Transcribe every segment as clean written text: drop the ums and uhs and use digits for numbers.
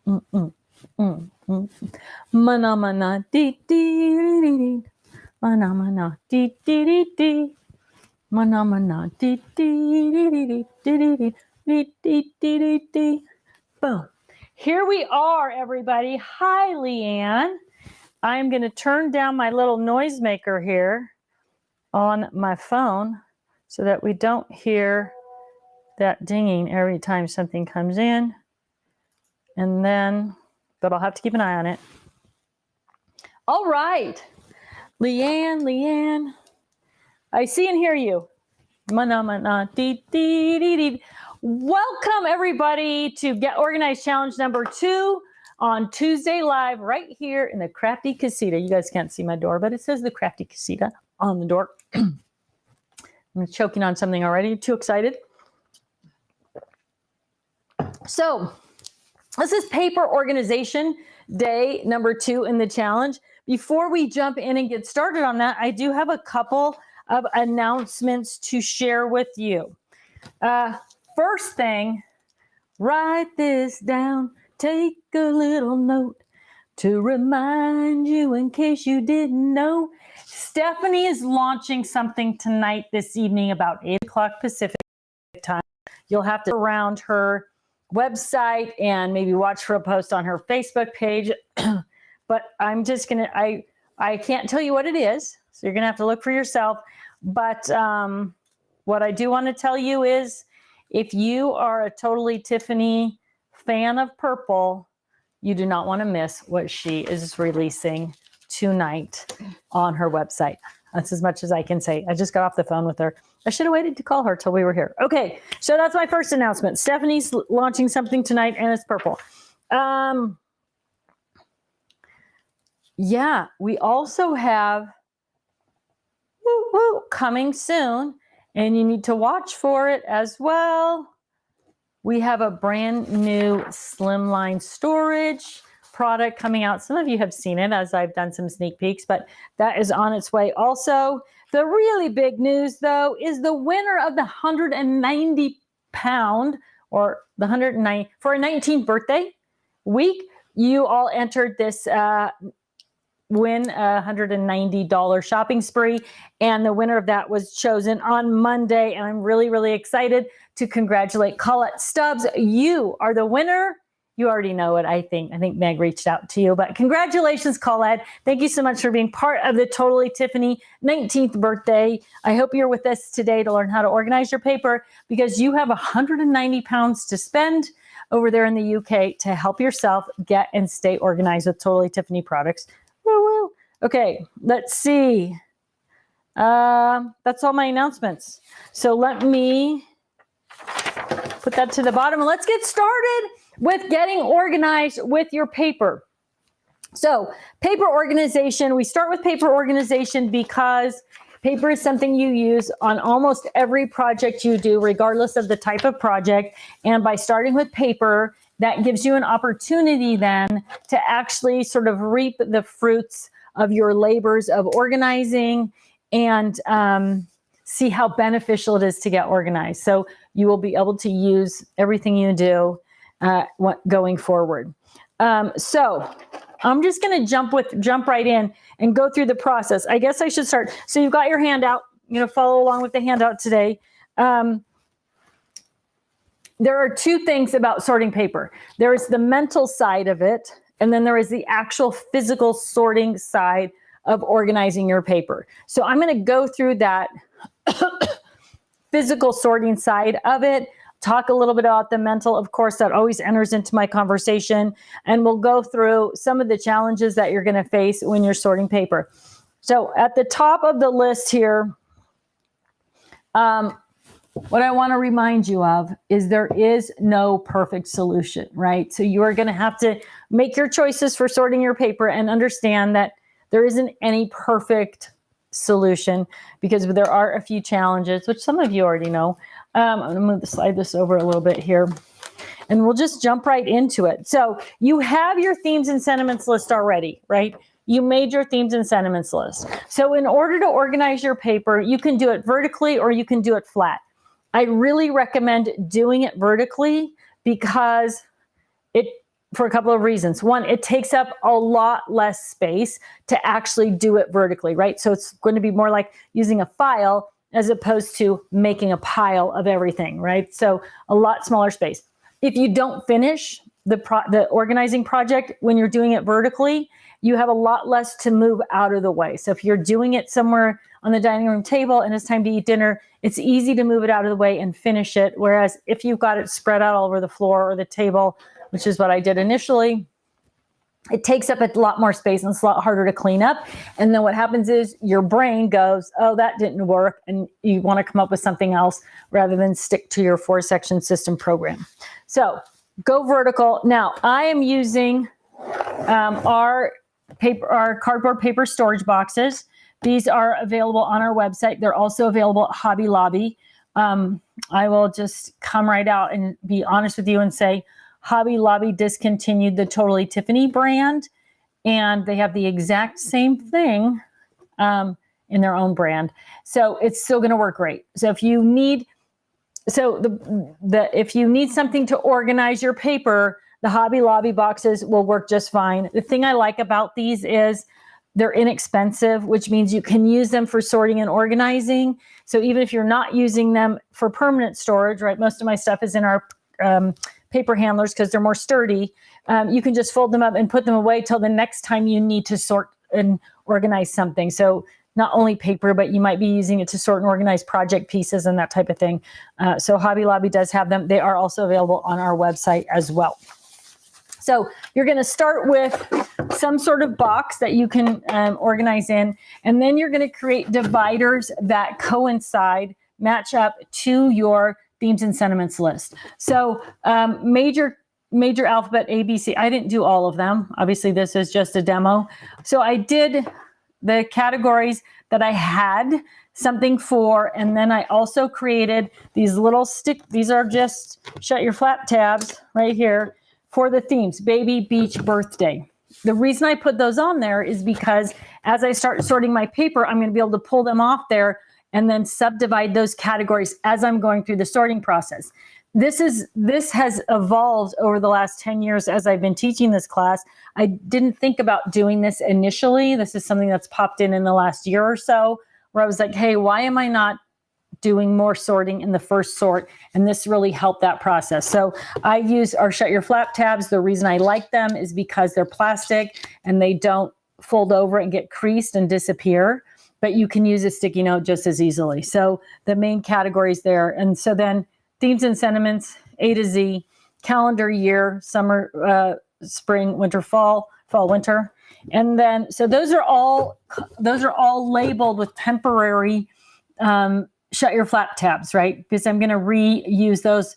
Mm, mm, mm, mm. Mana mana dee dee dee dee dee. Mana mana dee dee dee dee. Mana mana dee dee dee dee dee dee dee dee dee dee dee dee. Boom. Here we are, everybody. Hi, Leanne. I'm going to turn down my little noisemaker here on my phone so that we don't hear that dinging every time something comes in. And then, but I'll have to keep an eye on it. All right. Leanne, I see and hear you. Mana, mana, dee, dee, dee, dee. Welcome, everybody, to Get Organized Challenge number 2 on Tuesday Live right here in the Crafty Casita. You guys can't see my door, but it says the Crafty Casita on the door. I'm choking on something already. Too excited. So this is paper organization day number 2 in the challenge. Before we jump in and get started on that, I do have a couple of announcements to share with you. First thing, write this down, take a little note to remind you in case you didn't know. Stephanie is launching something tonight, this evening, about 8 o'clock Pacific time. You'll have to around her website and maybe watch for a post on her Facebook page. But I'm just going to, I can't tell you what it is. So you're going to have to look for yourself. But what I do want to tell you is if you are a Totally Tiffany fan of purple, you do not want to miss what she is releasing tonight on her website. That's as much as I can say. I just got off the phone with her. I should have waited to call her till we were here. Okay, so that's my first announcement. Stephanie's launching something tonight, and it's purple. Yeah, we also have coming soon, and you need to watch for it as well. We have a brand new slimline storage product coming out. Some of you have seen it as I've done some sneak peeks, but that is on its way also. The really big news, though, is the winner of the 190 pound or the 190 for a 19th birthday week. You all entered this win a $190 shopping spree, and the winner of that was chosen on Monday, and I'm really, really excited to congratulate Colette Stubbs. You are the winner. You already know it, I think. I think Meg reached out to you, but congratulations, Colette. Thank you so much for being part of the Totally Tiffany 19th birthday. I hope you're with us today to learn how to organize your paper because you have 190 pounds to spend over there in the UK to help yourself get and stay organized with Totally Tiffany products. Woo woo. Okay, let's see. That's all my announcements. So let me put that to the bottom and let's get started with getting organized with your paper. So paper organization, we start with paper organization because paper is something you use on almost every project you do, regardless of the type of project. And by starting with paper, that gives you an opportunity then to actually sort of reap the fruits of your labors of organizing and see how beneficial it is to get organized. So you will be able to use everything you do going forward. So I'm just going to jump right in and go through the process. I guess I should start. So you've got your handout. You're going to follow along with the handout today. There are two things about sorting paper. There is the mental side of it, and then there is the actual physical sorting side of organizing your paper. So I'm going to go through that physical sorting side of it, talk a little bit about the mental. Of course, that always enters into my conversation, and we'll go through some of the challenges that you're going to face when you're sorting paper. So at the top of the list here, what I want to remind you of is there is no perfect solution, right? So you are going to have to make your choices for sorting your paper and understand that there isn't any perfect solution because there are a few challenges, which some of you already know. I'm going to slide this over a little bit here and we'll just jump right into it. So you have your themes and sentiments list already, right? You made your themes and sentiments list. So in order to organize your paper, you can do it vertically or you can do it flat. I really recommend doing it vertically because it for a couple of reasons. One, it takes up a lot less space to actually do it vertically, right? So it's going to be more like using a file as opposed to making a pile of everything, right? So a lot smaller space. If you don't finish the organizing project when you're doing it vertically, you have a lot less to move out of the way. So if you're doing it somewhere on the dining room table and it's time to eat dinner, it's easy to move it out of the way and finish it. Whereas if you've got it spread out all over the floor or the table, which is what I did initially, it takes up a lot more space and it's a lot harder to clean up. And then what happens is your brain goes, oh, that didn't work. And you want to come up with something else rather than stick to your 4-section system program. So go vertical. Now I am using our cardboard paper storage boxes. These are available on our website. They're also available at Hobby Lobby. I will just come right out and be honest with you and say, Hobby Lobby discontinued the Totally Tiffany brand, and they have the exact same thing in their own brand. So it's still going to work great. So if you need, if you need something to organize your paper, the Hobby Lobby boxes will work just fine. The thing I like about these is they're inexpensive, which means you can use them for sorting and organizing. So even if you're not using them for permanent storage, right? Most of my stuff is in our paper handlers because they're more sturdy. You can just fold them up and put them away till the next time you need to sort and organize something. So not only paper, but you might be using it to sort and organize project pieces and that type of thing. So Hobby Lobby does have them. They are also available on our website as well. So you're going to start with some sort of box that you can organize in, and then you're going to create dividers that coincide, match up to your themes and sentiments list. So major alphabet A, B, C. I didn't do all of them. Obviously, this is just a demo. So I did the categories that I had something for, and then I also created these little these are just shut your flap tabs right here for the themes, baby, beach, birthday. The reason I put those on there is because as I start sorting my paper, I'm going to be able to pull them off there and then subdivide those categories as I'm going through the sorting process. This has evolved over the last 10 years as I've been teaching this class. I didn't think about doing this initially. This is something that's popped in the last year or so, where I was like, hey, why am I not doing more sorting in the first sort? And this really helped that process. So I use our shut your flap tabs. The reason I like them is because they're plastic and they don't fold over and get creased and disappear, but you can use a sticky note just as easily. So the main categories there. And so then themes and sentiments, A to Z, calendar year, summer, spring, winter, fall, winter. And then, so those are all labeled with temporary shut your flap tabs, right? Because I'm going to reuse those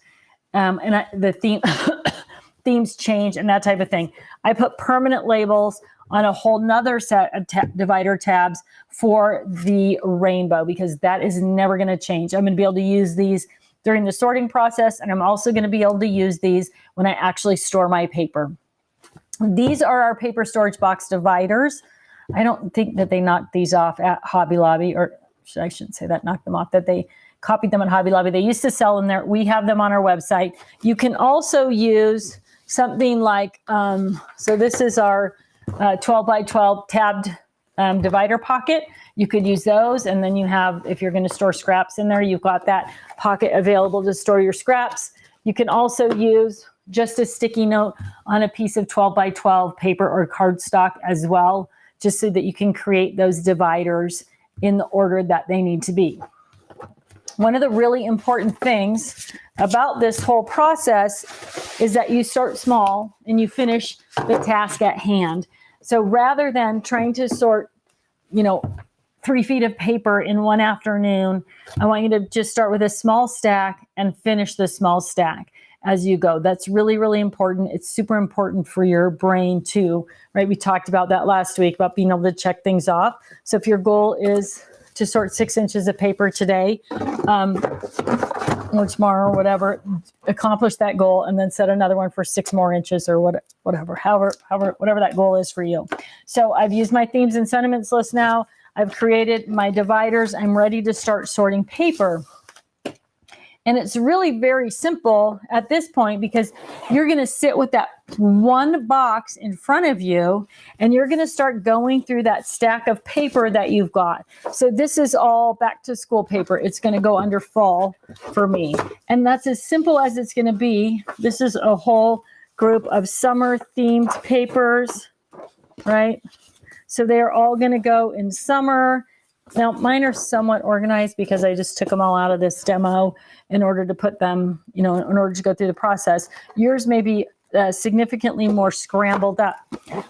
the themes change and that type of thing. I put permanent labels on a whole nother set of divider tabs for the rainbow, because that is never going to change. I'm going to be able to use these during the sorting process, and I'm also going to be able to use these when I actually store my paper. These are our paper storage box dividers. I don't think that they knocked these off at Hobby Lobby, or I shouldn't say that, knocked them off, that they copied them at Hobby Lobby. They used to sell them there. We have them on our website. You can also use something like, so this is our 12 by 12 tabbed divider pocket. You could use those, and then you have, if you're going to store scraps in there, you've got that pocket available to store your scraps. You can also use just a sticky note on a piece of 12 by 12 paper or cardstock as well, just so that you can create those dividers in the order that they need to be. One of the really important things about this whole process is that you start small and you finish the task at hand. So rather than trying to sort, 3 feet of paper in one afternoon, I want you to just start with a small stack and finish the small stack as you go. That's really, really important. It's super important for your brain too, right? We talked about that last week, about being able to check things off. So if your goal is to sort 6 inches of paper today, or tomorrow, or whatever, accomplish that goal and then set another one for 6 more inches, or whatever, whatever that goal is for you. So I've used my themes and sentiments list now. I've created my dividers. I'm ready to start sorting paper. And it's really very simple at this point because you're going to sit with that one box in front of you and you're going to start going through that stack of paper that you've got. So this is all back to school paper. It's going to go under fall for me. And that's as simple as it's going to be. This is a whole group of summer themed papers, right? So they're all going to go in summer. Now, mine are somewhat organized because I just took them all out of this demo in order to put them, in order to go through the process. Yours may be significantly more scrambled up.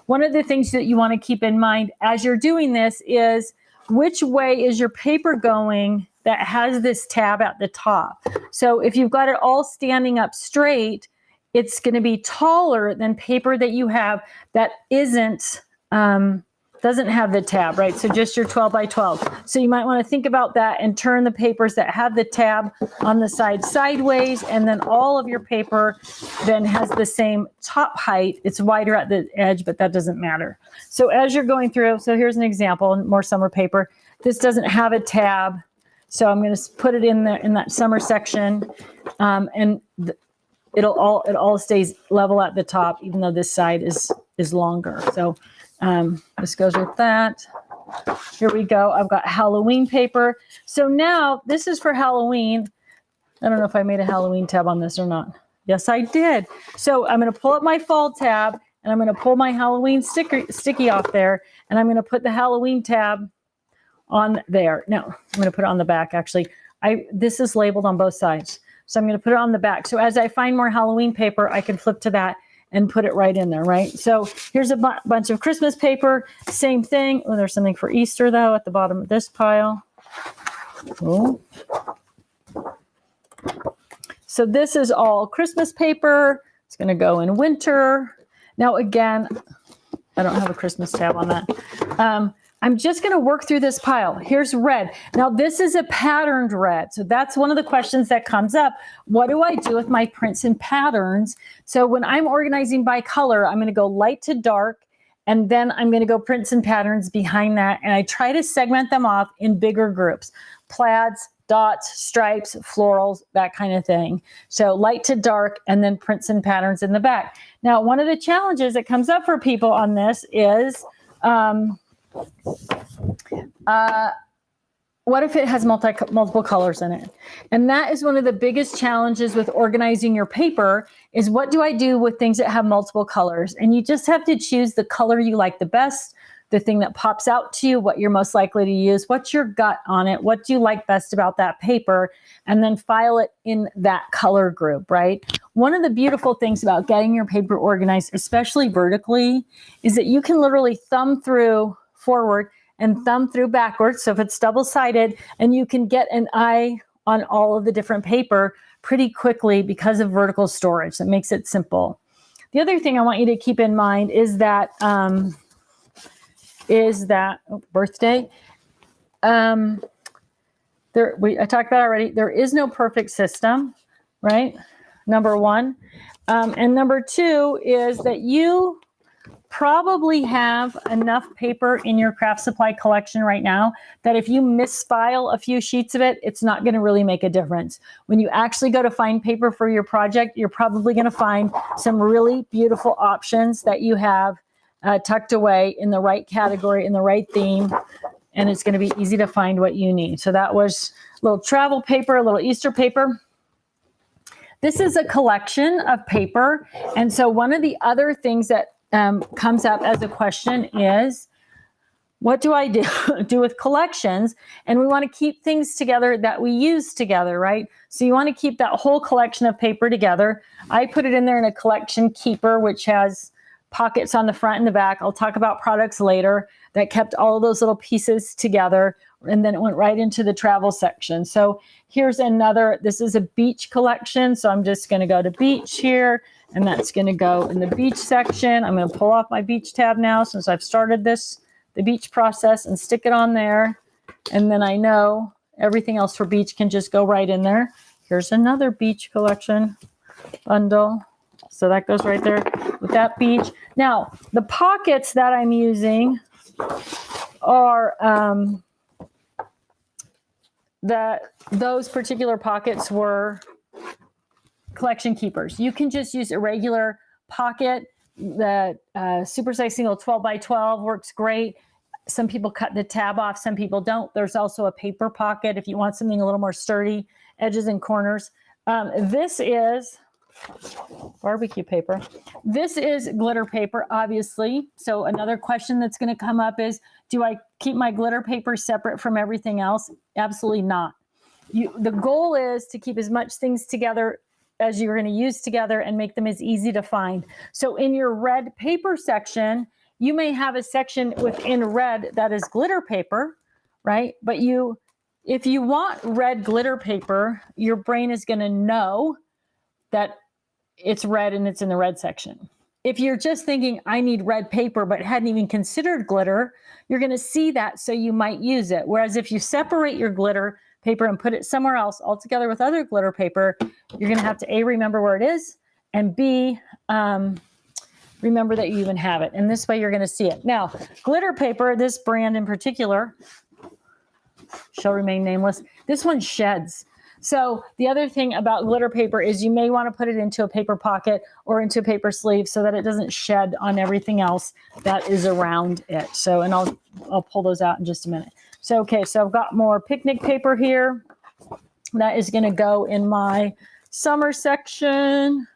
One of the things that you want to keep in mind as you're doing this is which way is your paper going that has this tab at the top. So if you've got it all standing up straight, it's going to be taller than paper that you have that doesn't have the tab, right? So just your 12 by 12. So you might want to think about that and turn the papers that have the tab on the side sideways, and then all of your paper then has the same top height. It's wider at the edge, but that doesn't matter. So as you're going through, so here's an example, more summer paper. This doesn't have a tab, so I'm going to put it in there in that summer section, and it all stays level at the top, even though this side is longer. So this goes with that. Here we go. I've got Halloween paper. So now this is for Halloween. I don't know if I made a Halloween tab on this or not. Yes, I did. So I'm going to pull up my fall tab and I'm going to pull my Halloween sticky off there. And I'm going to put the Halloween tab on there. No, I'm going to put it on the back. Actually, this is labeled on both sides. So I'm going to put it on the back. So as I find more Halloween paper, I can flip to that and put it right in there, right? So here's a bunch of Christmas paper, same thing. Oh, there's something for Easter though at the bottom of this pile. Oh. So this is all Christmas paper. It's gonna go in winter. Now again, I don't have a Christmas tab on that. I'm just going to work through this pile. Here's red. Now this is a patterned red. So that's one of the questions that comes up. What do I do with my prints and patterns? So when I'm organizing by color, I'm going to go light to dark, and then I'm going to go prints and patterns behind that. And I try to segment them off in bigger groups: plaids, dots, stripes, florals, that kind of thing. So light to dark, and then prints and patterns in the back. Now, one of the challenges that comes up for people on this is, what if it has multiple colors in it? And that is one of the biggest challenges with organizing your paper, is what do I do with things that have multiple colors? And you just have to choose the color you like the best, the thing that pops out to you, what you're most likely to use, what's your gut on it, what do you like best about that paper, and then file it in that color group, right? One of the beautiful things about getting your paper organized, especially vertically, is that you can literally thumb through forward and thumb through backwards. So if it's double-sided, and you can get an eye on all of the different paper pretty quickly because of vertical storage. That makes it simple. The other thing I want you to keep in mind is that, birthday. I talked about already, there is no perfect system, right? Number one. And number two is that you probably have enough paper in your craft supply collection right now that if you misfile a few sheets of it, it's not going to really make a difference. When you actually go to find paper for your project, you're probably going to find some really beautiful options that you have tucked away in the right category, in the right theme, and it's going to be easy to find what you need. So that was a little travel paper, a little Easter paper. This is a collection of paper. And so one of the other things that comes up as a question is, what do I do with collections? And we want to keep things together that we use together, right? So you want to keep that whole collection of paper together. I put it in there in a collection keeper, which has pockets on the front and the back. I'll talk about products later that kept all of those little pieces together. And then it went right into the travel section. So here's another, this is a beach collection. So I'm just going to go to beach here, and that's going to go in the beach section. I'm going to pull off my beach tab now, since I've started the beach process, and stick it on there. And then I know everything else for beach can just go right in there. Here's another beach collection bundle. So that goes right there with that beach. Now, the pockets that I'm using are those particular pockets were collection keepers. You can just use a regular pocket. The supersize single 12 by 12 works great. Some people cut the tab off, some people don't. There's also a paper pocket if you want something a little more sturdy, edges and corners. This is barbecue paper. This is glitter paper, obviously. So another question that's going to come up is, do I keep my glitter paper separate from everything else? Absolutely not. The goal is to keep as much things together as you're going to use together and make them as easy to find. So in your red paper section, you may have a section within red that is glitter paper, right? But if you want red glitter paper, your brain is going to know that it's red and it's in the red section. If you're just thinking, I need red paper, but hadn't even considered glitter, you're going to see that, so you might use it. Whereas if you separate your glitter paper and put it somewhere else altogether with other glitter paper, you're going to have to A, remember where it is, and B, remember that you even have it. And this way you're going to see it. Now, glitter paper, this brand in particular, shall remain nameless, this one sheds. So the other thing about glitter paper is you may want to put it into a paper pocket or into a paper sleeve so that it doesn't shed on everything else that is around it. So, and I'll pull those out in just a minute. So, okay, so I've got more picnic paper here. That is going to go in my summer section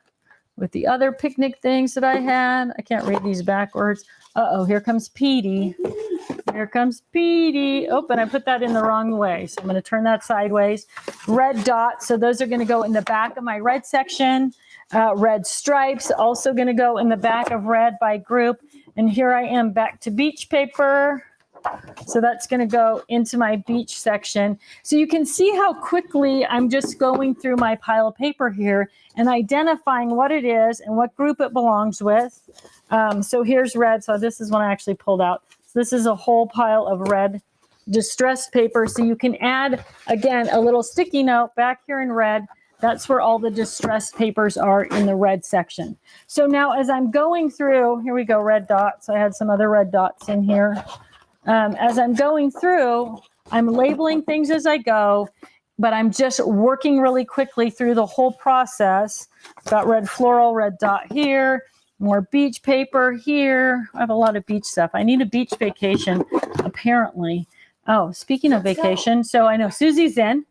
with the other picnic things that I had. I can't read these backwards. Uh-oh, here comes Petey. Here comes Petey. Oh, and I put that in the wrong way. So I'm going to turn that sideways. Red dots. So those are going to go in the back of my red section. Red stripes also going to go in the back of red by group. And here I am back to beach paper. So that's going to go into my beach section. So you can see how quickly I'm just going through my pile of paper here and identifying what it is and what group it belongs with. So here's red. So this is one I actually pulled out. So this is a whole pile of red distressed paper. So you can add, again, a little sticky note back here in red. That's where all the distressed papers are in the red section. So now as I'm going through, here we go, red dots. I had some other red dots in here. As I'm going through, I'm labeling things as I go, but I'm just working really quickly through the whole process. Got red floral, red dot here, more beach paper here. I have a lot of beach stuff. I need a beach vacation, apparently. Oh, speaking of vacation, so I know Susie's in.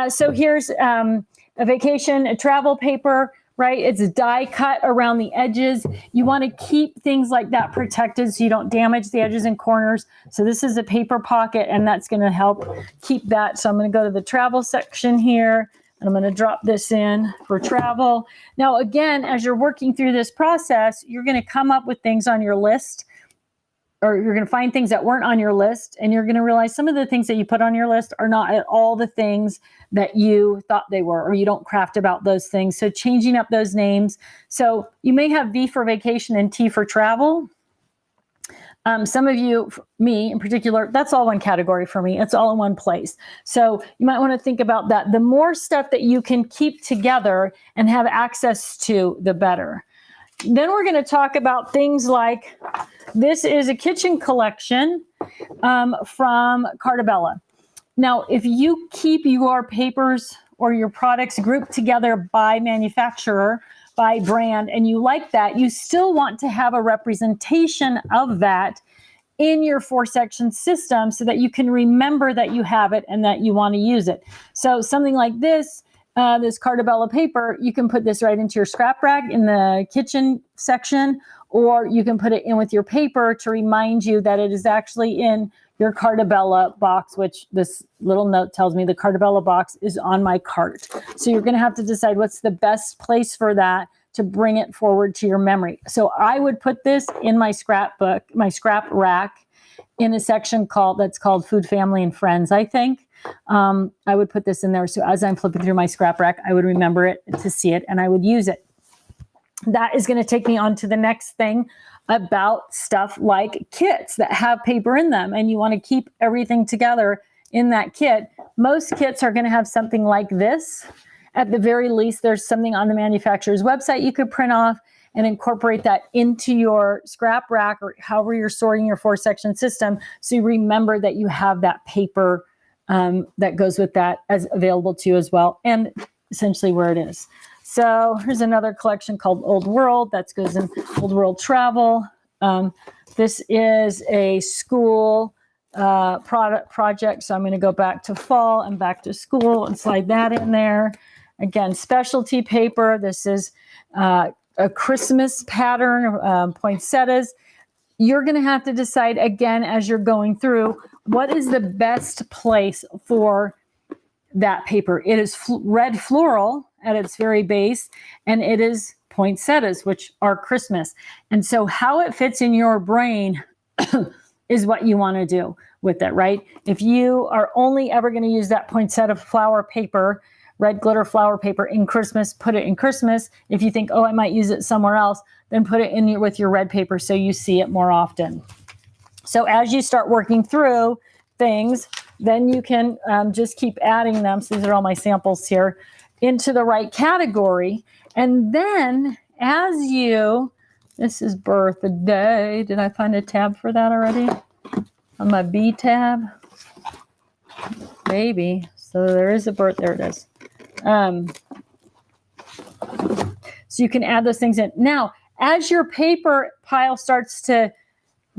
So here's a vacation, a travel paper, right? It's a die cut around the edges. You want to keep things like that protected so you don't damage the edges and corners. So this is a paper pocket, and that's going to help keep that. So I'm going to go to the travel section here, and I'm going to drop this in for travel. Now, again, as you're working through this process, you're going to come up with things on your list, or you're going to find things that weren't on your list, and you're going to realize some of the things that you put on your list are not at all the things that you thought they were, or you don't craft about those things. So changing up those names. So you may have V for vacation and T for travel. Some of you, me in particular, that's all one category for me. It's all in one place. So you might want to think about that. The more stuff that you can keep together and have access to, the better. Then we're going to talk about things like, this is a kitchen collection from Cartabella. Now, if you keep your papers or your products grouped together by manufacturer, by brand, and you like that, you still want to have a representation of that in your 4-section system so that you can remember that you have it and that you want to use it. So something like this, this Cartabella paper, you can put this right into your scrap rack in the kitchen section, or you can put it in with your paper to remind you that it is actually in your Cartabella box, which this little note tells me the Cartabella box is on my cart. So you're going to have to decide what's the best place for that to bring it forward to your memory. So I would put this in my scrapbook, my scrap rack, in a section that's called Food, Family, and Friends, I think. I would put this in there. So as I'm flipping through my scrap rack, I would remember it to see it, and I would use it. That is going to take me on to the next thing about stuff like kits that have paper in them, and you want to keep everything together in that kit. Most kits are going to have something like this. At the very least, there's something on the manufacturer's website you could print off and incorporate that into your scrap rack or however you're sorting your 4-section system, so you remember that you have that paper that goes with that as available to you as well, and essentially where it is. So here's another collection called Old World that goes in Old World Travel. This is a school project, so I'm going to go back to fall and back to school and slide that in there. Again, specialty paper. This is a Christmas pattern, poinsettias. You're going to have to decide again as you're going through what is the best place for that paper. It is red floral at its very base, and it is poinsettias, which are Christmas. And so how it fits in your brain is what you want to do with it, right? If you are only ever going to use that poinsettia flower paper, red glitter flower paper in Christmas, put it in Christmas. If you think, oh, I might use it somewhere else, then put it in with your red paper so you see it more often. So as you start working through things, then you can just keep adding them. So these are all my samples here into the right category. And then as you, this is birthday. Did I find a tab for that already? On my B tab? Maybe. So there is a birth, there it is. So you can add those things in. Now, as your paper pile starts to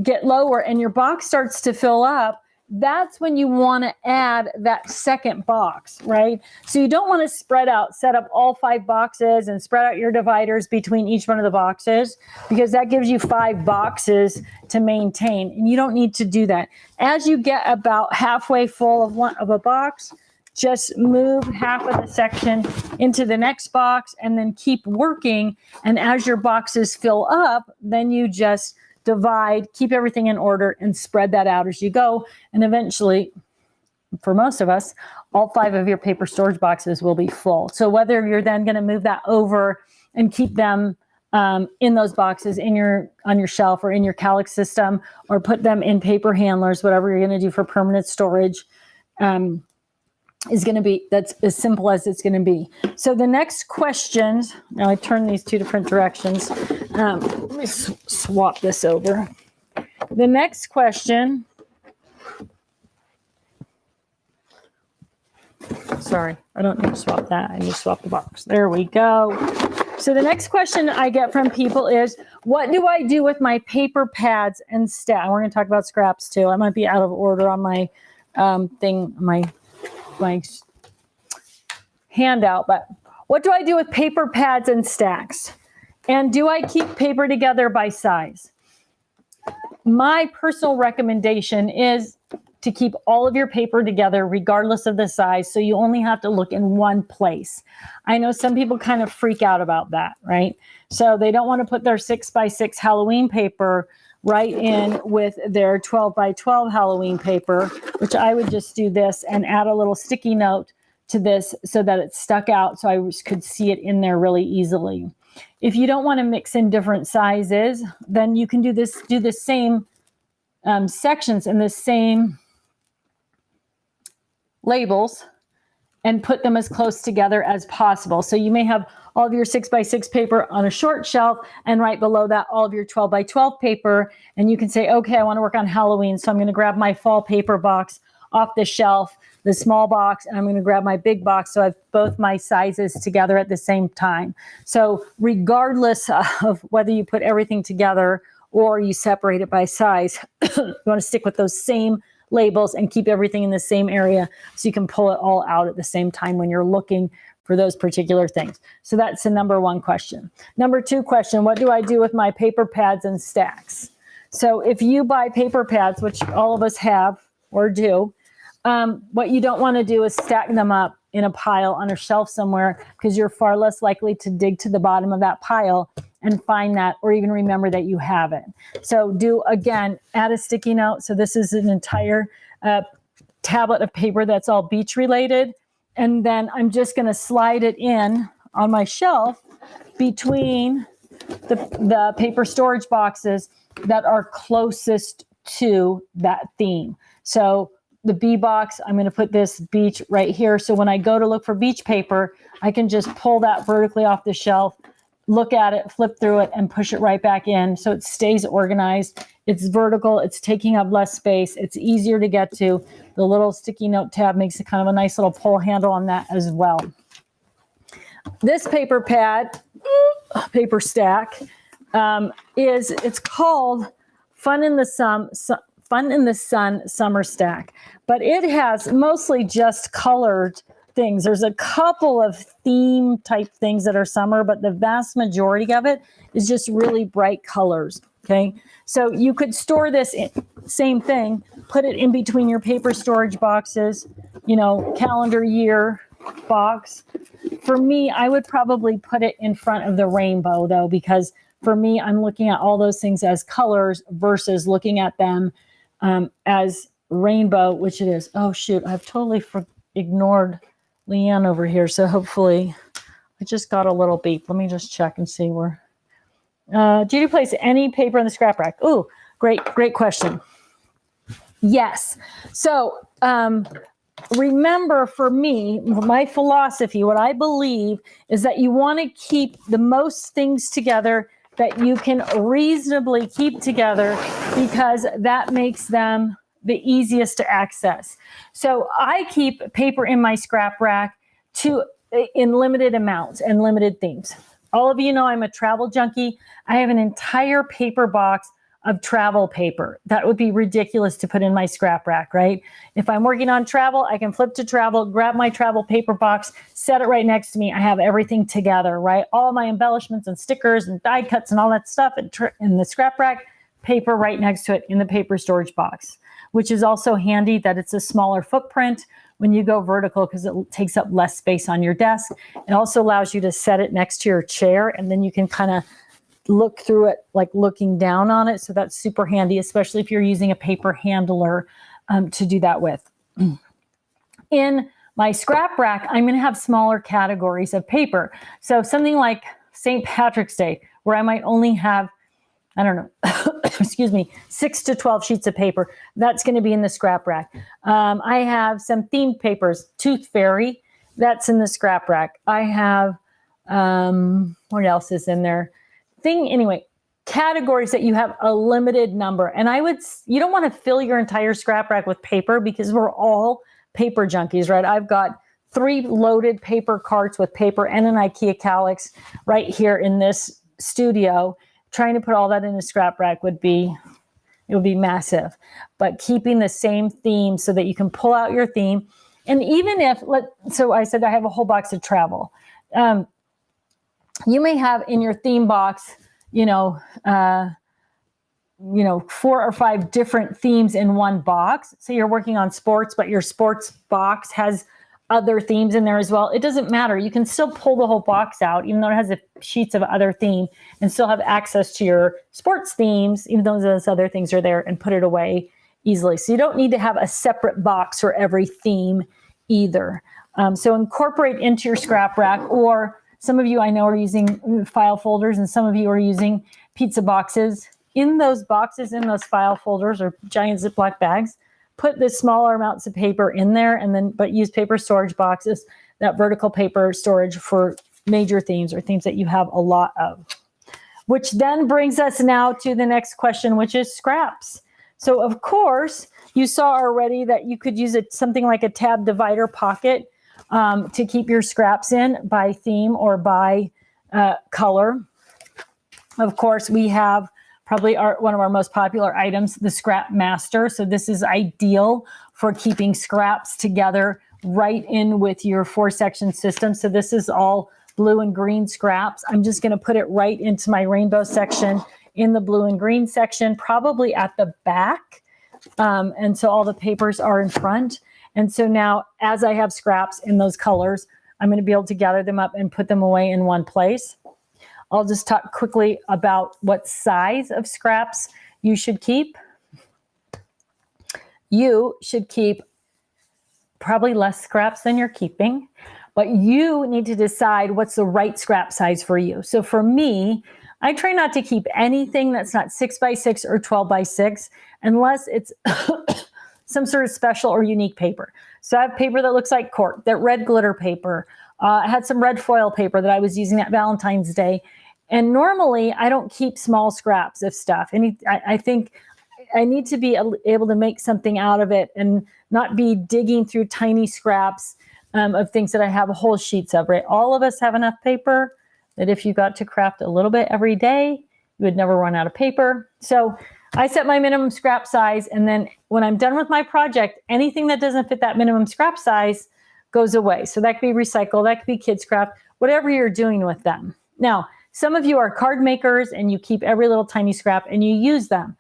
get lower and your box starts to fill up, that's when you want to add that second box, right? So you don't want to spread out, set up all 5 boxes and spread out your dividers between each one of the boxes, because that gives you 5 boxes to maintain. And you don't need to do that. As you get about halfway full of a box, just move half of the section into the next box and then keep working. And as your boxes fill up, then you just divide, keep everything in order, and spread that out as you go. And eventually, for most of us, all 5 of your paper storage boxes will be full. So whether you're then going to move that over and keep them in those boxes on your shelf or in your Calyx system, or put them in paper handlers, whatever you're going to do for permanent storage, is going to be, that's as simple as it's going to be. So the next question, now I turn these 2 different directions. Let me swap this over. The next question, sorry, I don't need to swap that. I need to swap the box. There we go. So the next question I get from people is, what do I do with my paper pads and stack? We're going to talk about scraps too. I might be out of order on my my handout, but what do I do with paper pads and stacks? And do I keep paper together by size? My personal recommendation is to keep all of your paper together regardless of the size, so you only have to look in one place. I know some people kind of freak out about that, right? So they don't want to put their 6x6 Halloween paper right in with their 12x12 Halloween paper, which I would just do this and add a little sticky note to this so that it stuck out so I could see it in there really easily. If you don't want to mix in different sizes, then you can do the same sections and the same labels and put them as close together as possible. So you may have all of your 6x6 paper on a short shelf, and right below that, all of your 12x12 paper. And you can say, okay, I want to work on Halloween, so I'm going to grab my fall paper box off the shelf, the small box, and I'm going to grab my big box, so I have both my sizes together at the same time. So regardless of whether you put everything together or you separate it by size, you want to stick with those same labels and keep everything in the same area so you can pull it all out at the same time when you're looking for those particular things. So that's the number 1 question. Number 2 question, what do I do with my paper pads and stacks? So if you buy paper pads, which all of us have or do, what you don't want to do is stack them up in a pile on a shelf somewhere, because you're far less likely to dig to the bottom of that pile and find that, or even remember that you have it. So again, add a sticky note. So this is an entire tablet of paper that's all beach related. And then I'm just going to slide it in on my shelf between the paper storage boxes that are closest to that theme. So the B box, I'm going to put this beach right here. So when I go to look for beach paper, I can just pull that vertically off the shelf, look at it, flip through it, and push it right back in so it stays organized. It's vertical. It's taking up less space. It's easier to get to. The little sticky note tab makes it kind of a nice little pull handle on that as well. This paper pad, paper stack, it's called Fun in the Sun Summer Stack, but it has mostly just colored things. There's a couple of theme type things that are summer, but the vast majority of it is just really bright colors. Okay, so you could store this same thing, put it in between your paper storage boxes, calendar year box. For me, I would probably put it in front of the rainbow though, because for me, I'm looking at all those things as colors versus looking at them as rainbow, which it is. Oh shoot, I've totally ignored Leanne over here. So hopefully I just got a little beep. Let me just check and see where. Do you place any paper in the scrap rack? Oh, great question. Yes. So remember, for me, my philosophy, what I believe is that you want to keep the most things together that you can reasonably keep together, because that makes them the easiest to access. So I keep paper in my scrap rack in limited amounts and limited themes. All of you know I'm a travel junkie. I have an entire paper box of travel paper. That would be ridiculous to put in my scrap rack, right? If I'm working on travel, I can flip to travel, grab my travel paper box, set it right next to me. I have everything together, right? All my embellishments and stickers and die cuts and all that stuff in the scrap rack, paper right next to it in the paper storage box, which is also handy that it's a smaller footprint when you go vertical because it takes up less space on your desk. It also allows you to set it next to your chair, and then you can kind of look through it like looking down on it. So that's super handy, especially if you're using a paper handler to do that with. In my scrap rack, I'm going to have smaller categories of paper. So something like St. Patrick's Day, where I might only have, I don't know, excuse me, 6 to 12 sheets of paper. That's going to be in the scrap rack. I have some themed papers, Tooth Fairy, that's in the scrap rack. I have, what else is in there? Anyway, categories that you have a limited number. And you don't want to fill your entire scrap rack with paper, because we're all paper junkies, right? I've got 3 loaded paper carts with paper and an IKEA Kallax right here in this studio. Trying to put all that in a scrap rack would be massive. But keeping the same theme so that you can pull out your theme. And even so I said I have a whole box of travel. You may have in your theme box, 4 or 5 different themes in one box. So you're working on sports, but your sports box has other themes in there as well. It doesn't matter. You can still pull the whole box out, even though it has sheets of other theme, and still have access to your sports themes, even though those other things are there, and put it away easily. So you don't need to have a separate box for every theme either. So incorporate into your scrap rack, or some of you I know are using file folders, and some of you are using pizza boxes. In those boxes, in those file folders or giant Ziploc bags, put the smaller amounts of paper in there, but use paper storage boxes, that vertical paper storage for major themes or themes that you have a lot of. Which then brings us now to the next question, which is scraps. So of course, you saw already that you could use something like a tab divider pocket to keep your scraps in by theme or by color. Of course, we have probably one of our most popular items, the Scrap Master. So this is ideal for keeping scraps together right in with your 4-section system. So this is all blue and green scraps. I'm just going to put it right into my rainbow section in the blue and green section, probably at the back. And so all the papers are in front. And so now, as I have scraps in those colors, I'm going to be able to gather them up and put them away in one place. I'll just talk quickly about what size of scraps you should keep. You should keep probably less scraps than you're keeping, but you need to decide what's the right scrap size for you. So for me, I try not to keep anything that's not 6x6 or 12x6 unless it's some sort of special or unique paper. So I have paper that looks like cork, that red glitter paper. I had some red foil paper that I was using at Valentine's Day. And normally I don't keep small scraps of stuff. I think I need to be able to make something out of it and not be digging through tiny scraps of things that I have whole sheets of, right? All of us have enough paper that if you got to craft a little bit every day, you would never run out of paper. So I set my minimum scrap size, and then when I'm done with my project, anything that doesn't fit that minimum scrap size goes away. So that could be recycled, that could be kids craft, whatever you're doing with them. Now, some of you are card makers and you keep every little tiny scrap and you use them.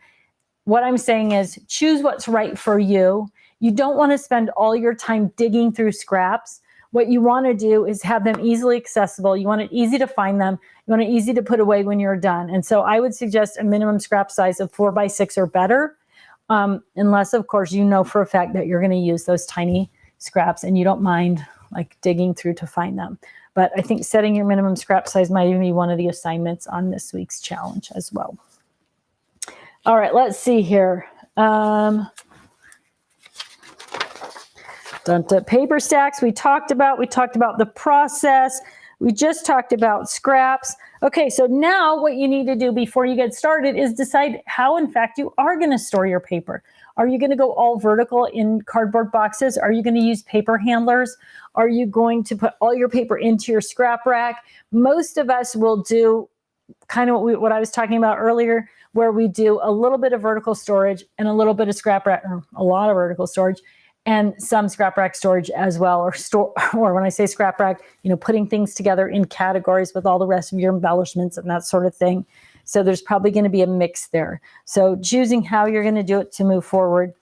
What I'm saying is choose what's right for you. You don't want to spend all your time digging through scraps. What you want to do is have them easily accessible. You want it easy to find them. You want it easy to put away when you're done. And so I would suggest a minimum scrap size of 4x6 or better, unless, of course, you know for a fact that you're going to use those tiny scraps and you don't mind like digging through to find them. But I think setting your minimum scrap size might even be one of the assignments on this week's challenge as well. All right, let's see here. Paper stacks we talked about the process. We just talked about scraps. Okay, so now what you need to do before you get started is decide how, in fact, you are going to store your paper. Are you going to go all vertical in cardboard boxes? Are you going to use paper handlers? Are you going to put all your paper into your scrap rack? Most of us will do kind of what I was talking about earlier, where we do a little bit of vertical storage and a little bit of scrap rack, or a lot of vertical storage, and some scrap rack storage as well, or when I say scrap rack, putting things together in categories with all the rest of your embellishments and that sort of thing. So there's probably going to be a mix there. So choosing how you're going to do it to move forward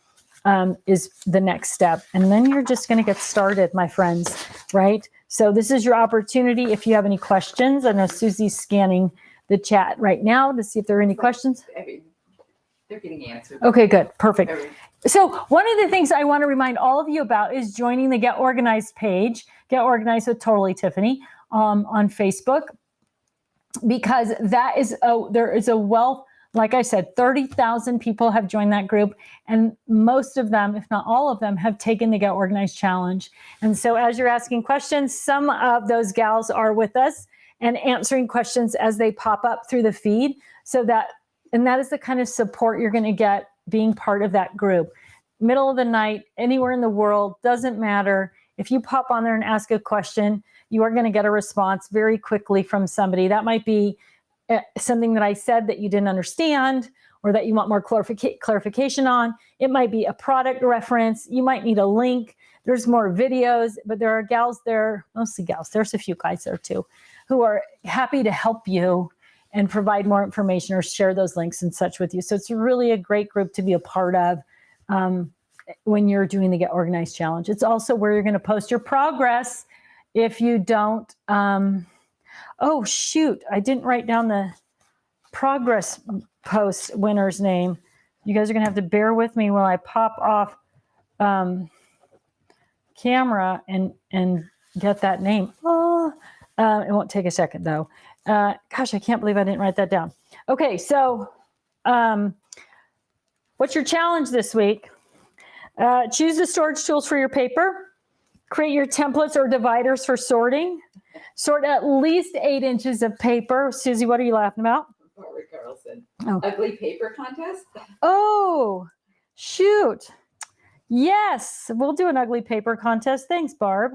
is the next step. And then you're just going to get started, my friends, right? So this is your opportunity. If you have any questions, I know Susie's scanning the chat right now to see if there are any questions. They're getting answered. Okay, good. Perfect. So one of the things I want to remind all of you about is joining the Get Organized page, Get Organized with Totally Tiffany, on Facebook, because there is a wealth. Like I said, 30,000 people have joined that group, and most of them, if not all of them, have taken the Get Organized challenge. And so as you're asking questions, some of those gals are with us and answering questions as they pop up through the feed. And that is the kind of support you're going to get being part of that group. Middle of the night, anywhere in the world, doesn't matter. If you pop on there and ask a question, you are going to get a response very quickly from somebody. That might be something that I said that you didn't understand, or that you want more clarification on. It might be a product reference. You might need a link. There's more videos, but there are gals there, mostly gals. There's a few guys there too, who are happy to help you and provide more information or share those links and such with you. So it's really a great group to be a part of when you're doing the Get Organized challenge. It's also where you're going to post your progress. If you don't, oh shoot, I didn't write down the progress post winner's name. You guys are going to have to bear with me while I pop off camera and get that name. Oh, it won't take a second though. Gosh, I can't believe I didn't write that down. Okay, so what's your challenge this week? Choose the storage tools for your paper. Create your templates or dividers for sorting. Sort at least 8 inches of paper. Susie, what are you laughing about? Barbara Carlson. Oh. Ugly paper contest? Oh, shoot. Yes, we'll do an ugly paper contest. Thanks, Barb.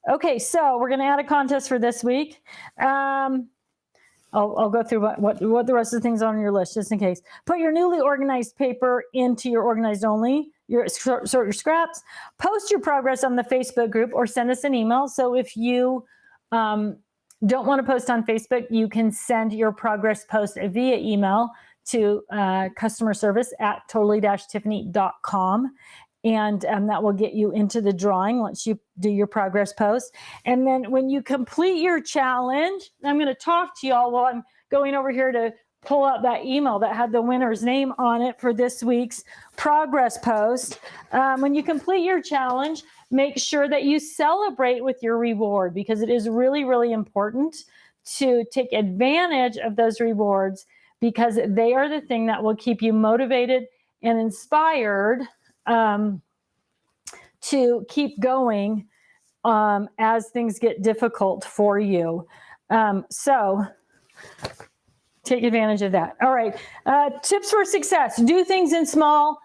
Okay, so we're going to add a contest for this week. I'll go through what the rest of the things on your list, just in case. Put your newly organized paper into your organized only, sort your scraps. Post your progress on the Facebook group or send us an email. So if you don't want to post on Facebook, you can send your progress post via email to customer service at totally-tiffany.com. And that will get you into the drawing once you do your progress post. And then when you complete your challenge, I'm going to talk to y'all while I'm going over here to pull out that email that had the winner's name on it for this week's progress post. When you complete your challenge, make sure that you celebrate with your reward, because it is really, really important to take advantage of those rewards, because they are the thing that will keep you motivated and inspired to keep going as things get difficult for you. So take advantage of that. All right. Tips for success. Do things in small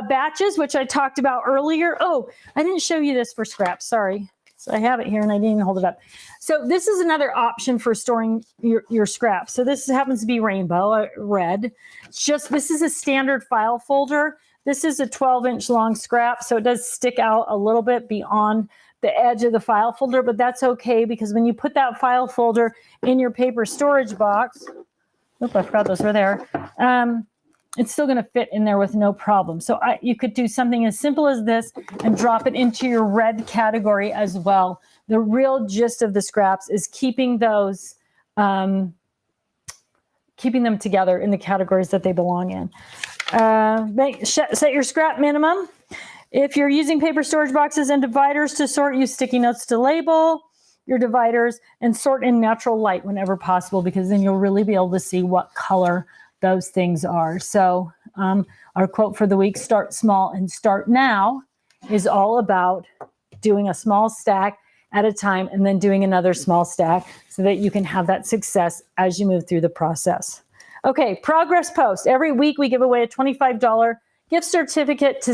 batches, which I talked about earlier. Oh, I didn't show you this for scraps. Sorry. So I have it here and I didn't even hold it up. So this is another option for storing your scraps. So this happens to be rainbow, red. This is a standard file folder. This is a 12-inch long scrap. So it does stick out a little bit beyond the edge of the file folder, but that's okay because when you put that file folder in your paper storage box, I forgot those were there. It's still going to fit in there with no problem. So you could do something as simple as this and drop it into your red category as well. The real gist of the scraps is keeping those, keeping them together in the categories that they belong in. Set your scrap minimum. If you're using paper storage boxes and dividers to sort, use sticky notes to label your dividers and sort in natural light whenever possible, because then you'll really be able to see what color those things are. So our quote for the week, start small and start now, is all about doing a small stack at a time and then doing another small stack so that you can have that success as you move through the process. Okay, progress post. Every week we give away a $25 gift certificate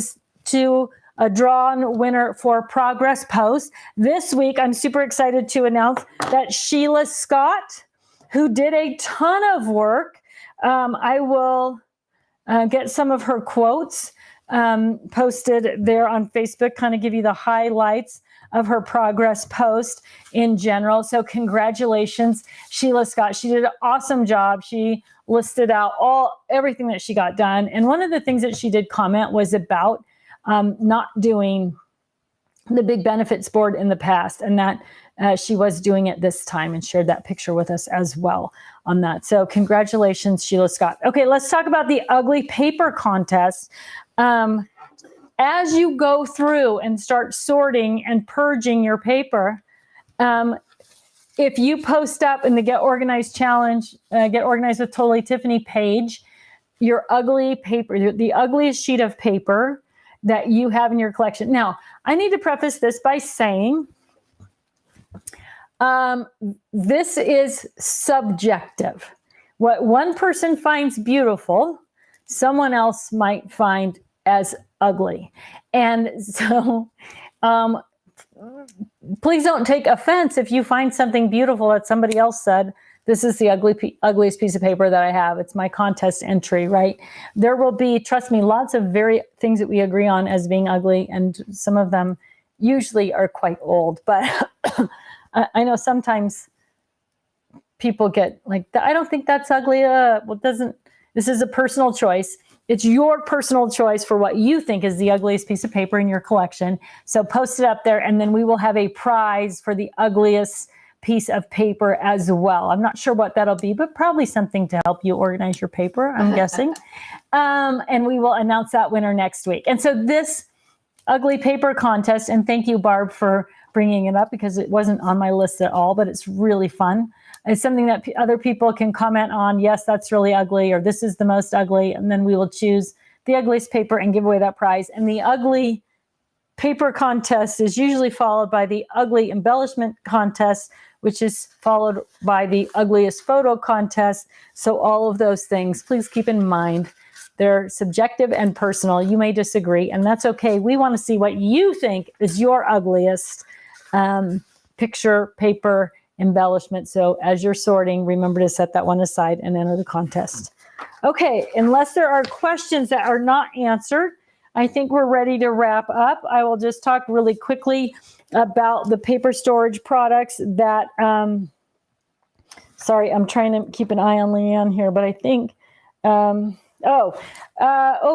to a drawn winner for progress post. This week, I'm super excited to announce that Sheila Scott, who did a ton of work, I will get some of her quotes posted there on Facebook, kind of give you the highlights of her progress post in general. So congratulations, Sheila Scott. She did an awesome job. She listed out everything that she got done. And one of the things that she did comment was about not doing the big benefits board in the past, and that she was doing it this time, and shared that picture with us as well on that. So congratulations, Sheila Scott. Okay, let's talk about the ugly paper contest. As you go through and start sorting and purging your paper, if you post up in the Get Organized Challenge, Get Organized with Totally Tiffany page, your ugly paper, the ugliest sheet of paper that you have in your collection. Now, I need to preface this by saying this is subjective. What one person finds beautiful, someone else might find as ugly. And so please don't take offense if you find something beautiful that somebody else said, this is the ugliest piece of paper that I have. It's my contest entry, right? There will be, trust me, lots of things that we agree on as being ugly, and some of them usually are quite old. But I know sometimes people get like, I don't think that's ugly. This is a personal choice. It's your personal choice for what you think is the ugliest piece of paper in your collection. So post it up there, and then we will have a prize for the ugliest piece of paper as well. I'm not sure what that'll be, but probably something to help you organize your paper, I'm guessing. And we will announce that winner next week. And so this ugly paper contest, and thank you, Barb, for bringing it up, because it wasn't on my list at all, but it's really fun. It's something that other people can comment on. Yes, that's really ugly, or this is the most ugly. And then we will choose the ugliest paper and give away that prize. And the ugly paper contest is usually followed by the ugly embellishment contest, which is followed by the ugliest photo contest. So all of those things, please keep in mind, they're subjective and personal. You may disagree, and that's okay. We want to see what you think is your ugliest picture, paper, embellishment. So as you're sorting, remember to set that one aside and enter the contest. Okay, unless there are questions that are not answered, I think we're ready to wrap up. I will just talk really quickly about the paper storage products that, sorry, I'm trying to keep an eye on Leanne here, but I think,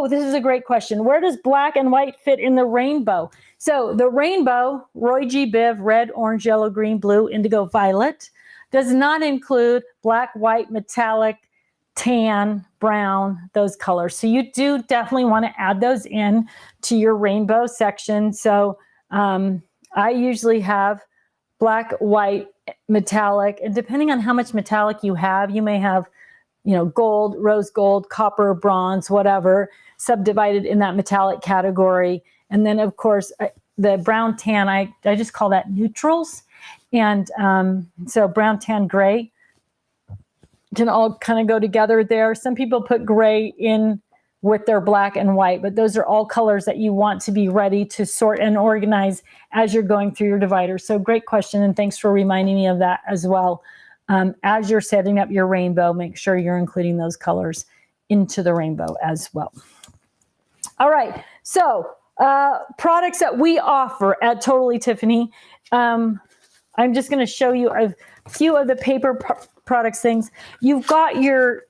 this is a great question. Where does black and white fit in the rainbow? So the rainbow, Roy G. Biv, red, orange, yellow, green, blue, indigo, violet, does not include black, white, metallic, tan, brown, those colors. So you do definitely want to add those in to your rainbow section. So I usually have black, white, metallic, and depending on how much metallic you have, you may have, gold, rose gold, copper, bronze, whatever, subdivided in that metallic category. And then of course, the brown, tan, I just call that neutrals. And so brown, tan, gray, can all kind of go together there. Some people put gray in with their black and white, but those are all colors that you want to be ready to sort and organize as you're going through your dividers. So great question, and thanks for reminding me of that as well. As you're setting up your rainbow, make sure you're including those colors into the rainbow as well. All right, so products that we offer at Totally Tiffany. I'm just going to show you a few of the paper products things. You've got your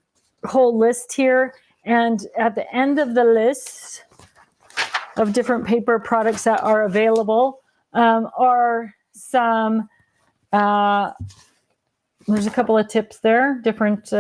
whole list here, and at the end of the list of different paper products that are available are some, there's a couple of tips there, different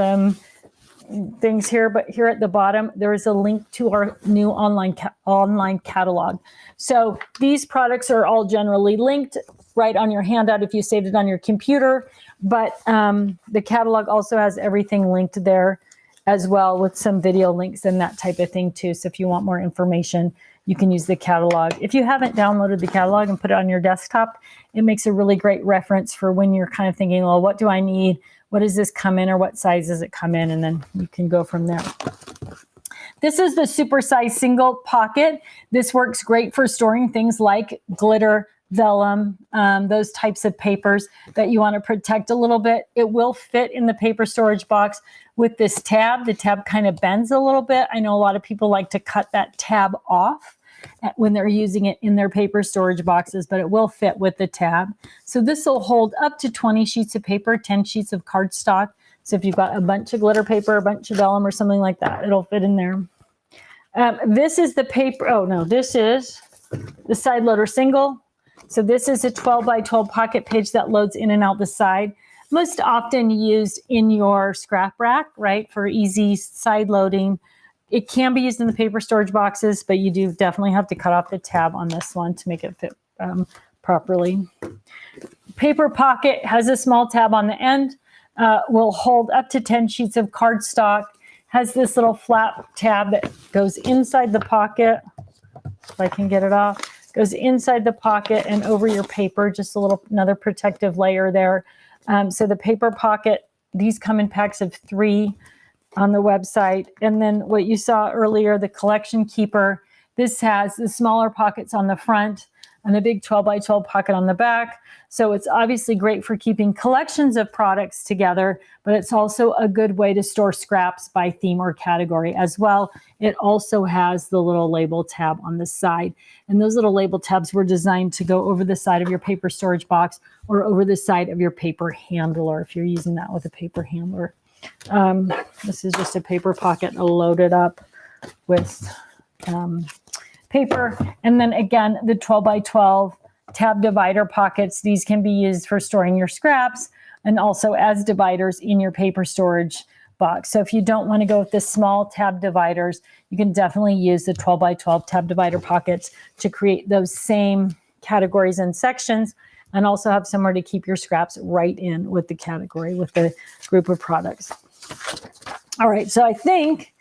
things here, but here at the bottom, there is a link to our new online catalog. So these products are all generally linked right on your handout if you saved it on your computer, but the catalog also has everything linked there as well, with some video links and that type of thing too. So if you want more information, you can use the catalog. If you haven't downloaded the catalog and put it on your desktop, it makes a really great reference for when you're kind of thinking, well, what do I need? What does this come in, or what size does it come in? And then you can go from there. This is the super size single pocket. This works great for storing things like glitter, vellum, those types of papers that you want to protect a little bit. It will fit in the paper storage box with this tab. The tab kind of bends a little bit. I know a lot of people like to cut that tab off when they're using it in their paper storage boxes, but it will fit with the tab. So this will hold up to 20 sheets of paper, 10 sheets of cardstock. So if you've got a bunch of glitter paper, a bunch of vellum or something like that, it'll fit in there. This is the paper, this is the side loader single. So this is a 12 by 12 pocket page that loads in and out the side. Most often used in your scrap rack, right, for easy side loading. It can be used in the paper storage boxes, but you do definitely have to cut off the tab on this one to make it fit properly. Paper pocket has a small tab on the end, will hold up to 10 sheets of cardstock, has this little flap tab that goes inside the pocket, if I can get it off, goes inside the pocket and over your paper, just another protective layer there. So the paper pocket, these come in packs of 3 on the website. And then what you saw earlier, the collection keeper, this has the smaller pockets on the front and a big 12 by 12 pocket on the back. So it's obviously great for keeping collections of products together, but it's also a good way to store scraps by theme or category as well. It also has the little label tab on the side. And those little label tabs were designed to go over the side of your paper storage box or over the side of your paper handler if you're using that with a paper handler. This is just a paper pocket loaded up with paper. And then again, the 12 by 12 tab divider pockets. These can be used for storing your scraps and also as dividers in your paper storage box. So if you don't want to go with the small tab dividers, you can definitely use the 12 by 12 tab divider pockets to create those same categories and sections, and also have somewhere to keep your scraps right in with the category, with the group of products. All right, so I think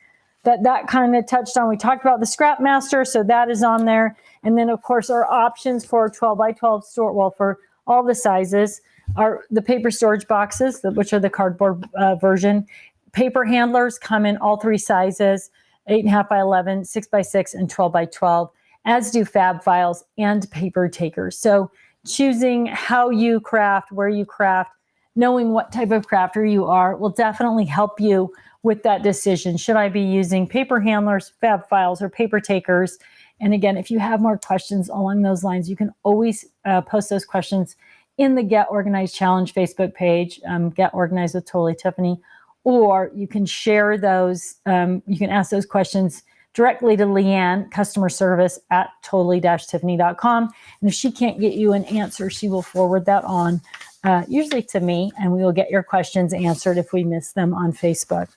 that kind of touched on, we talked about the Scrap Master, so that is on there. And then of course our options for 12 by 12 store, well, for all the sizes are the paper storage boxes, which are the cardboard version. Paper handlers come in all 3 sizes, 8.5 by 11, 6 by 6, and 12 by 12, as do fab files and paper takers. So choosing how you craft, where you craft, knowing what type of crafter you are will definitely help you with that decision. Should I be using paper handlers, fab files, or paper takers? And again, if you have more questions along those lines, you can always post those questions in the Get Organized Challenge Facebook page, Get Organized with Totally Tiffany, or you can share those, you can ask those questions directly to Leanne, customer service at totally-tiffany.com. And if she can't get you an answer, she will forward that on, usually to me, and we will get your questions answered if we miss them on Facebook.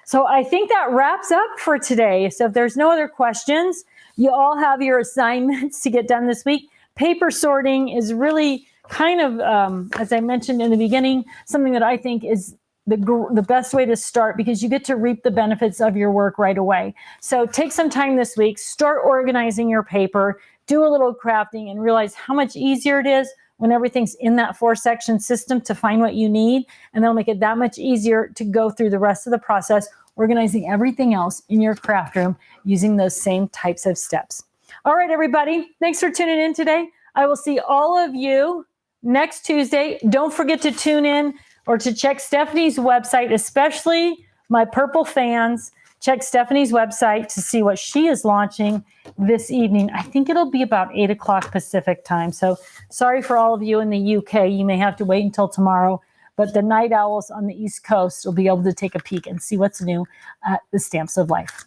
So I think that wraps up for today. So if there's no other questions, you all have your assignments to get done this week. Paper sorting is really kind of, as I mentioned in the beginning, something that I think is the best way to start, because you get to reap the benefits of your work right away. So take some time this week, start organizing your paper, do a little crafting, and realize how much easier it is when everything's in that 4-section system to find what you need. And that'll make it that much easier to go through the rest of the process, organizing everything else in your craft room using those same types of steps. All right, everybody. Thanks for tuning in today. I will see all of you next Tuesday. Don't forget to tune in or to check Stephanie's website, especially my purple fans. Check Stephanie's website to see what she is launching this evening. I think it'll be about 8 o'clock Pacific time. So sorry for all of you in the UK. You may have to wait until tomorrow, but the night owls on the East Coast will be able to take a peek and see what's new at the Stamps of Life.